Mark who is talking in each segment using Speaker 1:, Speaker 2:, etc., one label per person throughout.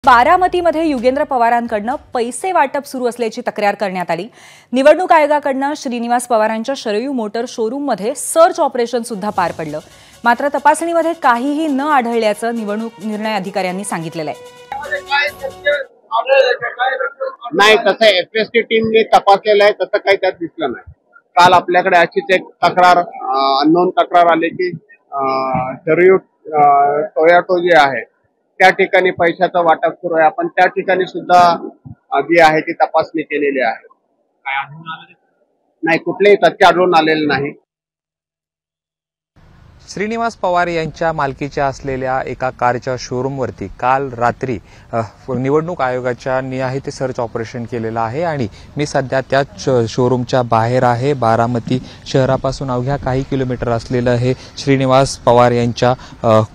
Speaker 1: बारामतीमध्ये युगेंद्र पवारांकडून पैसे वाटप सुरू असल्याची तक्रार करण्यात आली। निवडणूक आयोगाकडून श्रीनिवास पवारांच्या शरयू मोटर शोरूममध्ये सर्च ऑपरेशन सुद्धा पार पडलं। मात्र तपासणीमध्ये काहीही न आढळल्याचं निवडणूक निर्णय अधिकाऱ्यांनी सांगितलेलं आहे।
Speaker 2: नाही, तसं एफएसटी टीमने तपासलेलं आहे, तसं काही त्यात दिसलं नाही। काल आपल्याकडे अशीच एक तक्रार अननोन तक्रार आली की शरयू टोयोटा जे आहे त्या ठिकाणी पैशाचं वाटप सुरू आहे। आपण त्या ठिकाणी सुद्धा जी आहे ती तपासणी केलेली आहे। काय आढळून आलं नाही, कुठलेही तथ्य आढळून आलेले नाही।
Speaker 3: श्रीनिवास पवार यांच्या मालकीच्या असलेल्या एका कारच्या शोरूमवरती काल रात्री निवडणूक आयोगाच्या नियाहित सर्च ऑपरेशन केलेलं आहे आणि मी सध्या त्याच शोरूमच्या बाहेर आहे। बारामती शहरापासून अवघ्या काही किलोमीटर असलेलं हे श्रीनिवास पवार यांच्या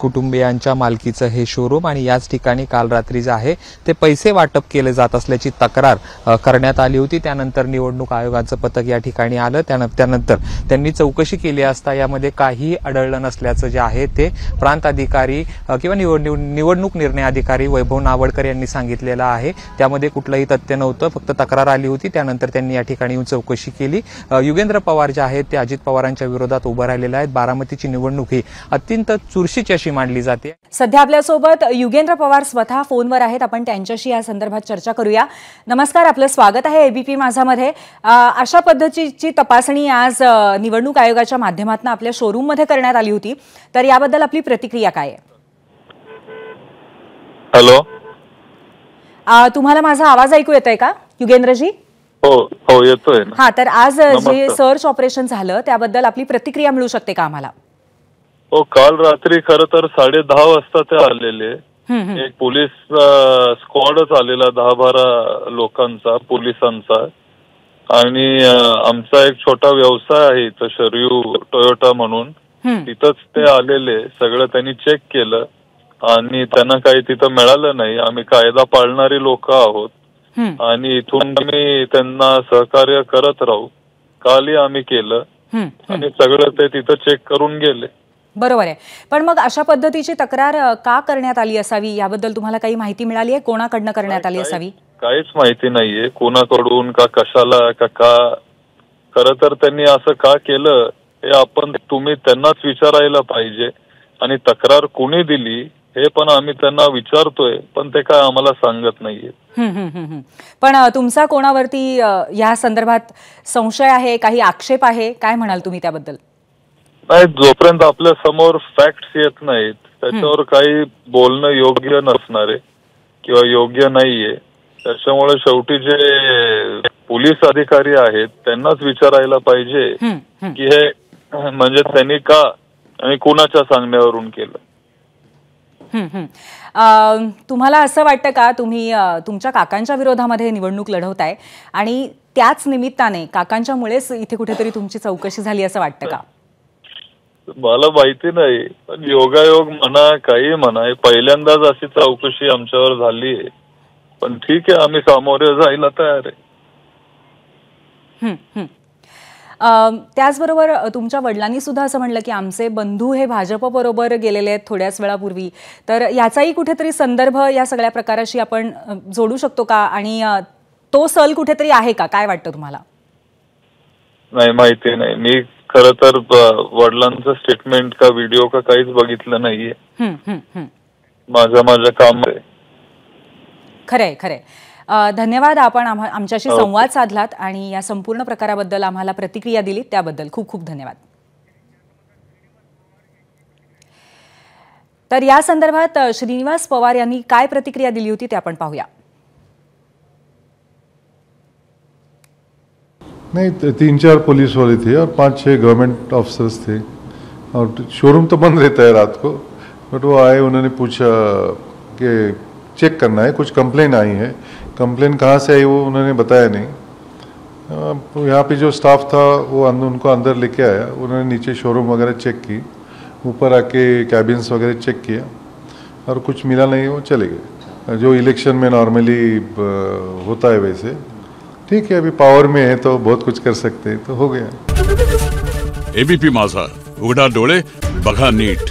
Speaker 3: कुटुंबियांच्या मालकीचं हे शोरूम आणि याच ठिकाणी काल रात्री जे आहे ते पैसे वाटप केले जात असल्याची तक्रार करण्यात आली होती। त्यानंतर निवडणूक आयोगाचं पथक या ठिकाणी आलं। त्यानंतर त्यांनी चौकशी केली असता यामध्ये काही आढळलं नसल्याचं जे आहे ते प्रांत अधिकारी किंवा निवडणूक निर्णय अधिकारी वैभव नावडकर यांनी सांगितलेलं आहे। त्यामध्ये कुठलंही तथ्य नव्हतं, फक्त तक्रार आली होती। त्यानंतर त्यांनी या ठिकाणी येऊन चौकशी केली। युगेंद्र पवार जे आहेत ते अजित पवारांच्या विरोधात उभं राहिलेले आहेत। बारामतीची निवडणूक ही अत्यंत चुरशीची अशी मानली जाते।
Speaker 1: सध्या आपल्यासोबत युगेंद्र पवार स्वतः फोनवर आहेत। आपण त्यांच्याशी या संदर्भात चर्चा करूया। नमस्कार, आपलं स्वागत आहे एबीपी माझामध्ये। अशा पद्धतीची तपासणी आज निवडणूक आयोगाच्या माध्यमातून आपल्या शोरूममध्ये करण्यात आली होती, तर याबद्दल आपली प्रतिक्रिया काय आहे?
Speaker 4: हॅलो,
Speaker 1: तुम्हाला माझा आवाज ऐकू येतोय का युगेंद्रजी?
Speaker 4: हो येतोय ना।
Speaker 1: हा, तर आज जे सर्च ऑपरेशन झालं त्याबद्दल आपली प्रतिक्रिया मिळू शकते का आम्हाला?
Speaker 4: हो, काल रात्री खरं तर 10:30 वाजता ते आलेले। एक पोलीस स्क्वॉडच आलेला 10-12 लोकांचा, पोलिसांचा। आणि आमचा एक छोटा व्यवसाय आहे इथं शरयू टोयोटा म्हणून, तिथंच ते आलेले। सगळं त्यांनी चेक केलं आणि त्यांना काही तिथं मिळालं नाही। आम्ही कायदा पाळणारी लोक आहोत आणि इथून मी त्यांना सहकार्य करत राहू। कालही आम्ही केलं आणि सगळं ते तिथं चेक करून गेले।
Speaker 1: बरोबर आहे, पण मग अशा पद्धतीची तक्रार का करण्यात आली असावी याबद्दल तुम्हाला काही माहिती मिळाली आहे? कोणाकडनं करण्यात आली असावी?
Speaker 4: काहीच माहिती नाहीये कोणाकडून का कशाला का। खरं तर त्यांनी असं का केलं हे तुम्ही त्यांनाच विचारायला पाहिजे आणि तक्रार कोणी दिली हे पण आम्ही त्यांना विचारतोय, पण ते काय आम्हाला सांगत नाहीये।
Speaker 1: पण तुमचा कोणावरती या संदर्भात संशय आहे, काही आक्षेप आहे? काय म्हणाल तुम्ही त्याबद्दल?
Speaker 4: नाही, जोपर्यंत आपल्या समोर फॅक्ट्स येत नाहीत त्याच्यावर काही बोलणं योग्य नसणार आहे किंवा योग्य नाहीये। त्याच्यामुळे शेवटी जे पोलीस अधिकारी आहेत त्यांनाच विचारायला पाहिजे की हे म्हणजे त्यांनी का आणि कुणाच्या सांगण्यावरून केलं।
Speaker 1: तुम्हाला असं वाटतं का तुम्ही तुमच्या काकांच्या विरोधामध्ये निवडणूक लढवताय आणि त्याच निमित्ताने काकांच्यामुळेच इथे कुठेतरी तुमची चौकशी झाली असं वाटतं का?
Speaker 4: मला माहिती नाही, पण योगायोग म्हणा काही म्हणा, पहिल्यांदाच अशी चौकशी आमच्यावर झाली आहे। पण ठीक आहे, आम्ही सामोरे जायला तयार आहे।
Speaker 1: त्याचबरोबर तुमच्या वडिलांनी सुद्धा असं म्हणलं की आमचे बंधू हे भाजप बरोबर गेलेले आहेत थोड्याच वेळापूर्वी, तर याचाही कुठेतरी संदर्भ या सगळ्या प्रकाराशी आपण जोडू शकतो का आणि तो सल कुठेतरी आहे का? काय वाटतं तुम्हाला?
Speaker 4: नाही, माहिती नाही। मी खरं तर वडिलांचं स्टेटमेंट का व्हिडिओ का काहीच बघितलं नाहीये। माझ्या काम आहे।
Speaker 1: खरंय खरंय। धन्यवाद, आपण आमच्याशी संवाद साधलात आणि या संपूर्ण प्रकाराबद्दल आम्हाला प्रतिक्रिया दिली त्याबद्दल खूप खूप धन्यवाद। तर या संदर्भात श्रीनिवास पवार यांनी काय प्रतिक्रिया दिली होती ते आपण पाहूया।
Speaker 5: नहीं, 3-4 पुलिस वाले थे और 5-6 गवर्नमेंट ऑफिसर्स थे और शोरूम तो बंद रहता है रात को, बट वो आए, उन्होंने पूछा कि चेक करना है, कुछ कंप्लेन आई है। कंप्लेन कहाँ से आई वो उन्होंने बताया नहीं। यहाँ पे जो स्टाफ था वो उनको अंदर लेके आया, उन्होंने नीचे शोरूम वगैरह चेक की, ऊपर आके कैबिन्स वगैरह चेक किया और कुछ मिला नहीं, वो चले गए। जो इलेक्शन में नॉर्मली होता है वैसे। ठीक है, अभी पावर में है तो बहुत कुछ कर सकते हैं, तो हो गया।
Speaker 6: एबीपी माझा, उघडा डोळे बघा नीट।